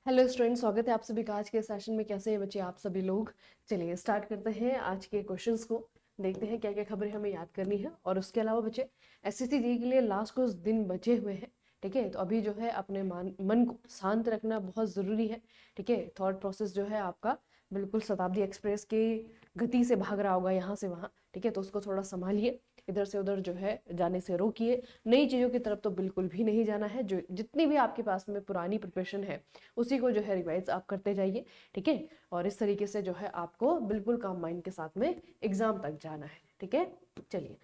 Hello student, स्वागत है आप सभी का आज के सेशन में। कैसे हैं बच्चे आप सभी लोग? चलिए स्टार्ट करते हैं आज के क्वेश्चंस को। देखते हैं क्या क्या खबरें हमें याद करनी है। और उसके अलावा बच्चे एसएससी जी के लिए लास्ट कुछ दिन बचे हुए हैं। ठीक है, तो अभी जो है अपने मन को शांत रखना बहुत ज़रूरी है। ठीक है, थॉट प्रोसेस जो है आपका बिल्कुल शताब्दी एक्सप्रेस की गति से भाग रहा होगा यहाँ से वहाँ। ठीक है, तो उसको थोड़ा संभालिए, इधर से उधर जो है जाने से रोकिए। नई चीज़ों की तरफ तो बिल्कुल भी नहीं जाना है। जो जितनी भी आपके पास में पुरानी प्रिपरेशन है उसी को जो है रिवाइज आप करते जाइए। ठीक है, और इस तरीके से जो है आपको बिल्कुल काम माइंड के साथ में एग्जाम तक जाना है। ठीक है, चलिए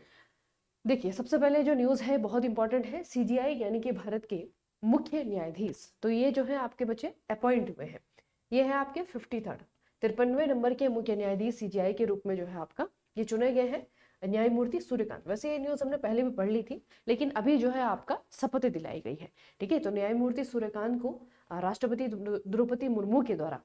देखिए, सबसे पहले जो न्यूज़ है बहुत इंपॉर्टेंट है। सीजीआई यानी कि भारत के मुख्य न्यायाधीश, तो ये जो है आपके बच्चे अपॉइंट हुए हैं। ये है आपके 53rd 53वें नंबर के मुख्य न्यायाधीश सीजीआई के रूप में जो है आपका ये चुने गए हैं न्यायमूर्ति सूर्यकांत। वैसे ये न्यूज़ हमने पहले भी पढ़ ली थी, लेकिन अभी जो है आपका शपथ दिलाई गई है। ठीक है, तो न्यायमूर्ति सूर्यकांत को राष्ट्रपति द्रौपदी मुर्मू के द्वारा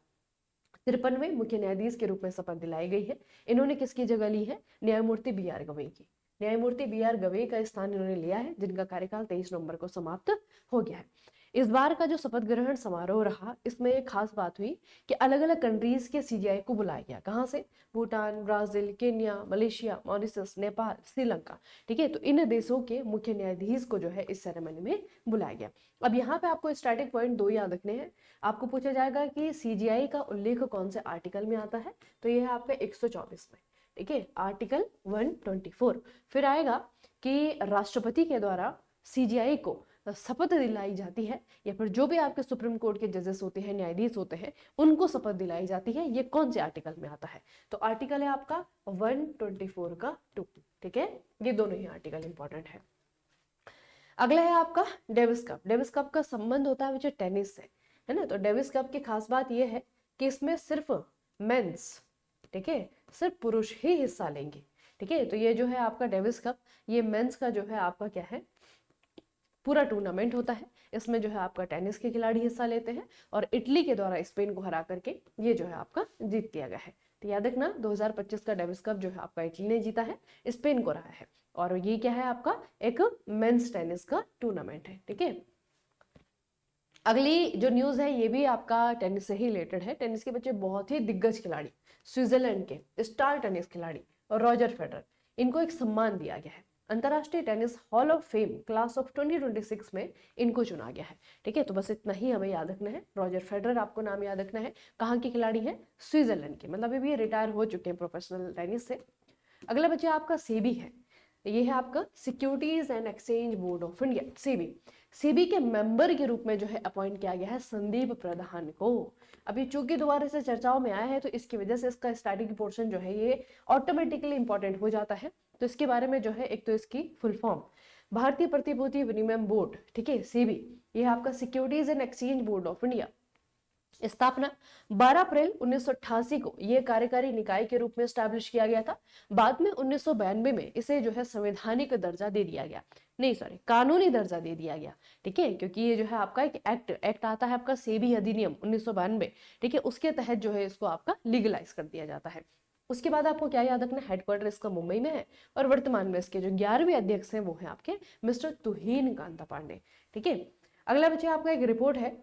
53वें मुख्य न्यायाधीश के रूप में शपथ दिलाई गई है। इन्होंने किसकी जगह ली है? न्यायमूर्ति बी आर गवई की। न्यायमूर्ति बी आर गवई का स्थान इन्होंने लिया है, जिनका कार्यकाल 23 नवंबर को समाप्त हो गया है। इस बार का जो शपथ ग्रहण समारोह रहा, इसमें एक खास बात हुई कि अलग अलग कंट्रीज के सीजीआई को बुलाया गया। कहाँ से? Bhutan, Brazil, Kenya, Malaysia, Mauritius, Nepal, Sri Lanka. ठीक है, तो इन देशों के मुख्य न्यायाधीश को जो है इस सेरेमनी में बुलाया गया। अब यहाँ पे आपको स्टैटिक पॉइंट दो याद रखने हैं। आपको पूछा जाएगा कि सीजीआई का उल्लेख कौन से आर्टिकल में आता है, तो यह है आपका 124 में। ठीक है, आर्टिकल 124। फिर आएगा कि राष्ट्रपति के द्वारा सीजीआई को शपथ दिलाई जाती है, या फिर जो भी आपके सुप्रीम कोर्ट के जजेस होते हैं, न्यायाधीश होते हैं, उनको शपथ दिलाई जाती है। ये कौन से आर्टिकल में आता है? तो आर्टिकल है आपका 124 का 2। ठीक है, ये दोनों ही आर्टिकल इंपॉर्टेंट है। अगला है आपका डेविस कप। डेविस कप का संबंध होता है टेनिस से, है ना। तो डेविस कप की खास बात यह है कि इसमें सिर्फ मेंस, ठीक है, सिर्फ पुरुष ही हिस्सा लेंगे। ठीक है, तो ये जो है आपका डेविस कप, ये मेंस का जो है आपका क्या है, पूरा टूर्नामेंट होता है। इसमें जो है आपका टेनिस के खिलाड़ी हिस्सा लेते हैं, और इटली के द्वारा स्पेन को हरा करके ये जो है आपका जीत दिया गया है। तो याद रखना 2025 का डेविस कप जो है आपका इटली ने जीता है, स्पेन को रहा है। और ये क्या है आपका एक मेंस टेनिस का टूर्नामेंट है। ठीक है, अगली जो न्यूज है ये भी आपका टेनिस से ही रिलेटेड है। टेनिस के बच्चे बहुत ही दिग्गज खिलाड़ी, स्विट्जरलैंड के स्टार टेनिस खिलाड़ी रॉजर फेडरर, इनको एक सम्मान दिया गया है। अंतरराष्ट्रीय tennis hall of fame class of 2026 में इनको चुना गया है। ठीक है, तो बस इतना ही हमें याद रखना है। रॉजर फेडरर आपको नाम याद रखना है। कहाँ के खिलाड़ी हैं? स्विट्जरलैंड के, मतलब अभी ये रिटायर हो चुके हैं प्रोफेशनल टेनिस से। अगला बच्चे आपका सेबी है। ये है आपका securities and exchange board of India, SEBI. SEBI के मेंबर के रूप में जो है अपॉइंट किया गया है संदीप प्रधान को। अभी चूंकि दोबारा से चर्चाओं में आया है, तो इसकी वजह से इसका स्टैटिक पोर्शन जो है ये ऑटोमेटिकली इंपॉर्टेंट हो जाता है। तो इसके बारे में जो है, एक तो इसकी फुल फॉर्म भारतीय प्रतिभूति विनिमय बोर्ड, ठीक है, सेबी। ये आपका securities and exchange board of India. स्थापना 12 अप्रैल 1988 को यह कार्यकारी निकाय के रूप में स्टैब्लिश किया गया था। बाद में 1992 में इसे जो है संवैधानिक दर्जा दे दिया गया, नहीं सॉरी, कानूनी दर्जा दे दिया गया। ठीक है, क्योंकि ये जो है आपका एक एक्ट आता है आपका सेबी अधिनियम 1992। ठीक है, उसके तहत जो है इसको आपका लीगलाइज कर दिया जाता है। उसके बाद आपको क्या याद रखना, हेडक्वार्टर इसका मुंबई में है, और वर्तमान में इसके जो 11वें अध्यक्ष हैं वो है आपके मिस्टर तुहीन कांता पांडे। ठीक है, अगला बच्चे आपका एक रिपोर्ट है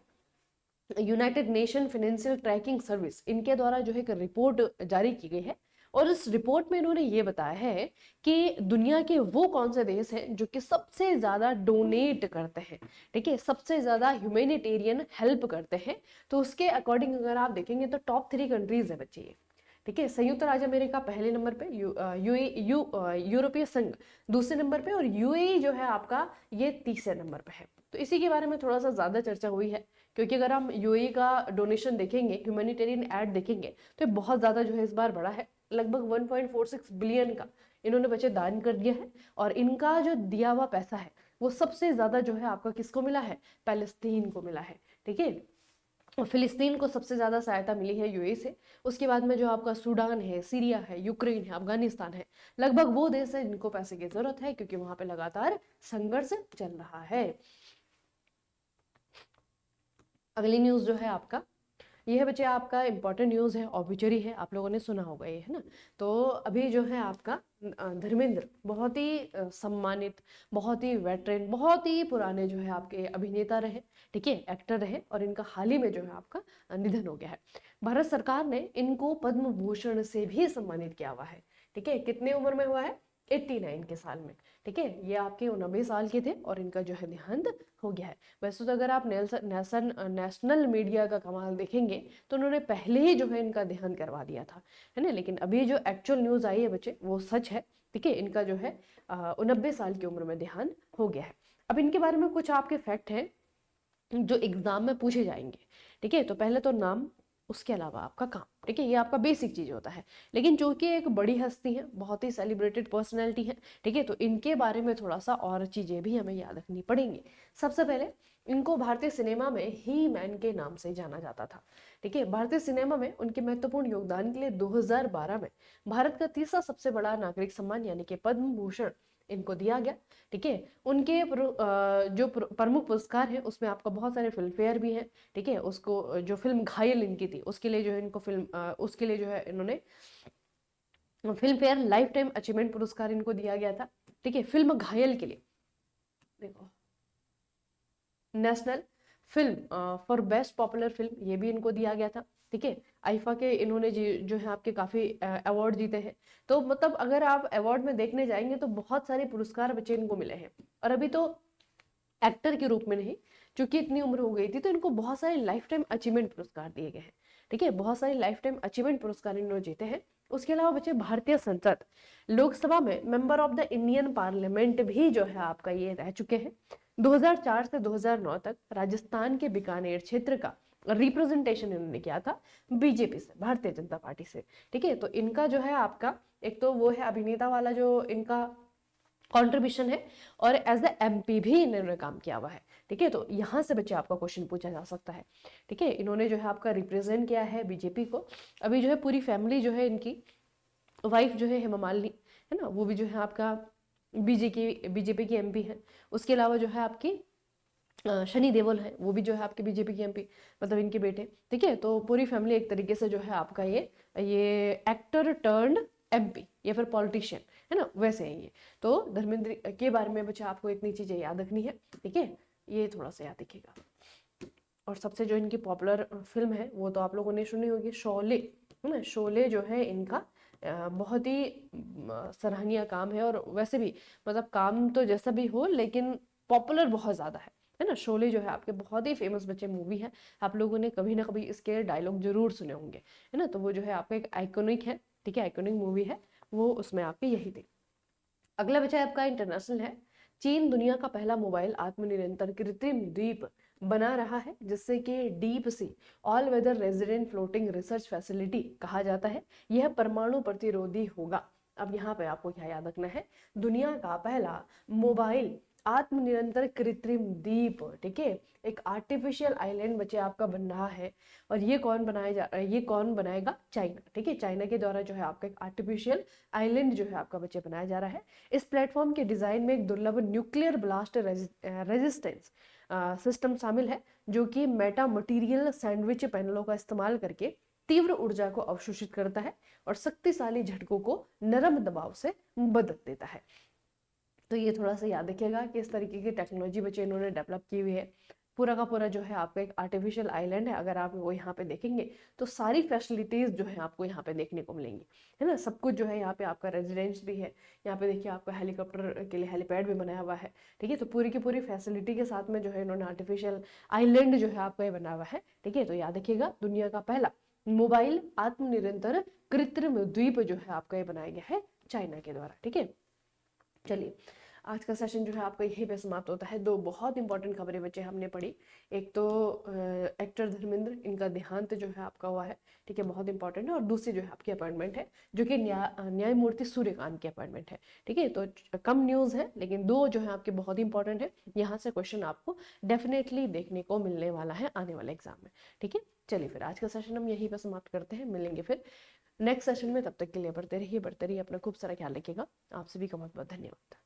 United Nation financial tracking service, इनके द्वारा जो है एक रिपोर्ट जारी की गई है। और इस रिपोर्ट में इन्होंने ये बताया है कि दुनिया के वो कौन से देश हैं जो कि सबसे ज्यादा डोनेट करते हैं, ठीक है, सबसे ज्यादा ह्यूमैनिटेरियन हेल्प करते हैं। तो उसके अकॉर्डिंग अगर आप देखेंगे तो टॉप 3 कंट्रीज है बच्चे ये। ठीक है, संयुक्त राज्य अमेरिका पहले नंबर पे, यूरोपीय संघ दूसरे नंबर पे, और यूएई जो है आपका ये तीसरे नंबर पे है। तो इसी के बारे में थोड़ा सा ज्यादा चर्चा हुई है, क्योंकि अगर हम यूएई का डोनेशन देखेंगे, ह्यूमैनिटेरियन एड देखेंगे, तो बहुत ज्यादा जो है इस बार बड़ा है। लगभग 1.46 बिलियन का इन्होंने बच्चे दान कर दिया है। और इनका जो दिया हुआ पैसा है वो सबसे ज्यादा जो है आपका किसको मिला है? पैलेस्तीन को मिला है। ठीक है, और फिलिस्तीन को सबसे ज्यादा सहायता मिली है यूएई से। उसके बाद में जो आपका सूडान है, सीरिया है, यूक्रेन है, अफगानिस्तान है, लगभग वो देश है जिनको पैसे की जरूरत है, क्योंकि वहां पे लगातार संघर्ष चल रहा है। अगली न्यूज जो है आपका, ये है बच्चे आपका इंपॉर्टेंट न्यूज़ है, ऑब्ituary है, आप लोगों ने सुना होगा ये, है ना। तो अभी जो है आपका धर्मेंद्र बहुत ही सम्मानित, बहुत ही वेटरन, बहुत ही पुराने जो है आपके अभिनेता रहे, ठीक है, एक्टर रहे, और इनका हाल ही में जो है आपका निधन हो गया है। भारत सरकार ने इनको पद्म भूषण से भी सम्मानित किया हुआ है, ठीक है। कितने उम्र में हुआ है? 89 के साल में, ठीक है। ये आपके 89 साल के थे और इनका जो है देहांत हो गया है। वैसे तो अगर आप नेशनल मीडिया का कमाल देखेंगे तो उन्होंने पहले ही जो है इनका देहांत करवा दिया था, है ना। लेकिन अभी जो एक्चुअल न्यूज़ आई है बच्चे वो सच है, ठीक है। इनका जो है 89 साल की उम्र में देहांत हो गया है। अब इनके बारे में कुछ आपके फैक्ट हैं जो एग्जाम में पूछे जाएंगे, ठीक है। तो पहले तो नाम, उसके अलावा आपका काम, ठीक है, ये आपका बेसिक चीज होता है। लेकिन चूंकि एक बड़ी हस्ती है, बहुत ही सेलिब्रेटेड पर्सनैलिटी है, ठीक है, तो इनके बारे में थोड़ा सा और चीजें भी हमें याद रखनी पड़ेंगी। सबसे पहले इनको भारतीय सिनेमा में ही मैन के नाम से जाना जाता था, ठीक है। भारतीय सिनेमा में उनके महत्वपूर्ण योगदान के लिए 2012 में भारत का तीसरा सबसे बड़ा नागरिक सम्मान यानी कि पद्म भूषण इनको दिया गया, ठीक है। उनके जो प्रमुख पुरस्कार है उसमें आपका बहुत सारे फिल्म फेयर भी हैं, ठीक है। उसको जो फिल्म घायल इनकी थी उसके लिए जो है इनको उसके लिए जो है इन्होंने film fair life time achievement पुरस्कार इनको दिया गया था, ठीक है। फिल्म घायल के लिए देखो national film for best popular film ये भी इनको दिया गया था, ठीक है। आईफा के इन्होंने जो है आपके काफी अवार्ड जीते हैं। तो मतलब अगर आप अवार्ड में देखने जाएंगे तो बहुत सारे पुरस्कार बच्चे इनको मिले हैं। और अभी तो एक्टर के रूप में नहीं, क्योंकि इतनी उम्र हो गई थी तो इनको बहुत सारे लाइफ टाइम अचीवमेंट पुरस्कार दिए गए हैं, ठीक है। बहुत सारे लाइफ टाइम अचीवमेंट पुरस्कार इन्होंने जीते हैं। उसके अलावा बच्चे भारतीय संसद लोकसभा में member of the Indian parliament भी जो है आपका ये रह चुके हैं। 2004 से 2009 तक राजस्थान के बीकानेर क्षेत्र का रिप्रेजेंटेशन इन्होंने किया था बीजेपी से, भारतीय जनता पार्टी से, ठीक है। तो इनका जो है आपका एक तो वो है अभिनेता वाला जो इनका कंट्रीब्यूशन है, और एज ए एमपी भी इन्होंने काम किया हुआ है, ठीक है। तो यहाँ से बच्चे आपका क्वेश्चन पूछा जा सकता है, ठीक है। इन्होंने जो है आपका रिप्रेजेंट किया है बीजेपी को। अभी जो है पूरी फैमिली जो है इनकी वाइफ जो है हेमा मालिनी, है ना, वो भी जो है आपका बीजेपी की एमपी है। उसके अलावा जो है आपकी शनि देओल है, वो भी जो है आपके बीजेपी की एमपी, मतलब इनके बेटे, ठीक है। तो पूरी फैमिली एक तरीके से जो है आपका ये एक्टर टर्न्ड एमपी या फिर पॉलिटिशियन, है ना, वैसे है ये। तो धर्मेंद्र के बारे में बच्चा आपको इतनी चीजें याद रखनी है, ठीक है, ये थोड़ा सा याद रखिएगा। और सबसे जो इनकी पॉपुलर फिल्म है वो तो आप लोगों ने सुनी होगी, शोले, है ना। शोले जो है इनका बहुत ही सराहनीय काम है। और वैसे भी मतलब काम तो जैसा भी हो लेकिन पॉपुलर बहुत ज्यादा है ना। शोले जो है आपके बहुत ही फेमस बच्चे मूवी है, आप लोगों ने कभी ना कभी इसके डायलॉग जरूर सुने होंगे, है ना। तो वो जो है आपका एक आइकॉनिक है, ठीक है, आइकॉनिक मूवी है वो, उसमें आपके यही थे। अगला बचा आपका इंटरनेशनल है। चीन दुनिया का पहला मोबाइल आत्मनिरंतर कृत्रिम द्वीप बना रहा है जिससे कि deep sea all weather resident floating research facility कहा जाता है। यह परमाणु प्रतिरोधी होगा। अब यहाँ पे आपको क्या याद रखना है, दुनिया का पहला मोबाइल आत्मनिरंतर कृत्रिम द्वीप, ठीक है, एक आर्टिफिशियल आइलैंड बच्चे आपका बन रहा है। और ये कौन बनाएगा? चाइना, ठीक है। चाइना के द्वारा जो है आपका एक आर्टिफिशियल आइलैंड जो है आपका बच्चे बनाया जा रहा है। इस प्लेटफॉर्म के डिजाइन में एक दुर्लभ न्यूक्लियर ब्लास्ट रेजिस्टेंस सिस्टम शामिल है जो कि मेटा मटीरियल सैंडविच पैनलों का इस्तेमाल करके तीव्र ऊर्जा को अवशोषित करता है और शक्तिशाली झटकों को नरम दबाव से बदल देता है। तो ये थोड़ा सा याद रखिएगा कि इस तरीके की टेक्नोलॉजी बच्चे इन्होंने डेवलप की हुई है। पूरा का पूरा जो है आपका एक आर्टिफिशियल आइलैंड है, अगर आप वो यहाँ पे देखेंगे तो सारी फैसिलिटीज जो है आपको यहाँ पे देखने को मिलेंगी, है ना। सब कुछ जो है यहाँ पे आपका रेजिडेंस भी है, यहाँ पे देखिए आपका हेलीकॉप्टर के लिए हेलीपैड भी बनाया हुआ है, ठीक है। तो पूरी की पूरी फैसिलिटी के साथ में जो है इन्होंने आर्टिफिशियल आइलैंड जो है आपका ये बना हुआ है, ठीक है। तो याद रखिएगा दुनिया का पहला मोबाइल आत्मनिरंतर कृत्रिम द्वीप जो है आपका ये बनाया गया है चाइना के द्वारा, ठीक है। चलिए आज का सेशन जो है आपका यहीं पे समाप्त होता है। दो बहुत इंपॉर्टेंट खबरें बच्चे हमने पढ़ी। एक तो एक्टर धर्मेंद्र, इनका देहांत जो है आपका हुआ है, ठीक है, बहुत इंपॉर्टेंट है। और दूसरी जो है आपकी अपॉइंटमेंट है जो कि न्यायमूर्ति सूर्यकांत की अपॉइंटमेंट है, ठीक है। तो कम न्यूज़ है लेकिन दो जो है आपके बहुत इंपॉर्टेंट है। यहाँ से क्वेश्चन आपको डेफिनेटली देखने को मिलने वाला है आने वाले एग्जाम में, ठीक है। चलिए फिर आज का सेशन हम यहीं पर समाप्त करते हैं, मिलेंगे फिर नेक्स्ट सेशन में। तब तक के लिए बढ़ते रहिए अपना खूब सारा ख्याल रखिएगा। आप सभी का बहुत बहुत धन्यवाद।